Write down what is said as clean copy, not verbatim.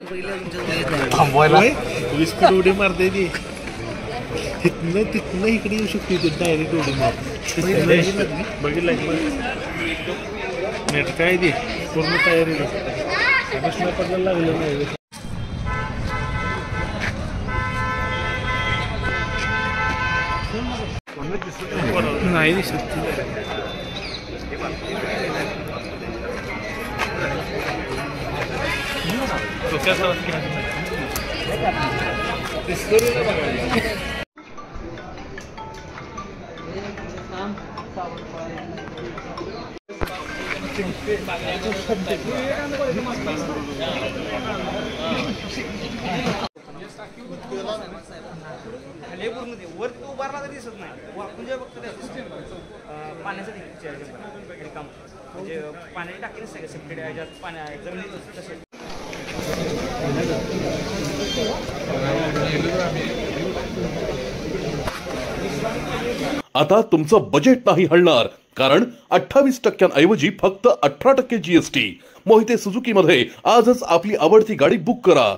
थांबवायला 20 फूट उडी मारते ती तिथनं इकडे येऊ शकते ती डायरेक्ट उडी मार बघितलं नेट काय ती पूर्ण तयारी पडला लागलं नाही नाही दिसत वर उभारला तर दिसत नाही वाकून जे बघतो पाण्याचं काम म्हणजे पाण्याची टाकी नसते का सेपरेट ह्याच्यात पाण्या जमिनीत तसे आता तुमचं बजेट नाही हलणार कारण 28% ऐवजी फक्त 18% जीएसटी. मोहिते सुझुकी मध्ये आजच आपली आवडती गाडी बुक करा.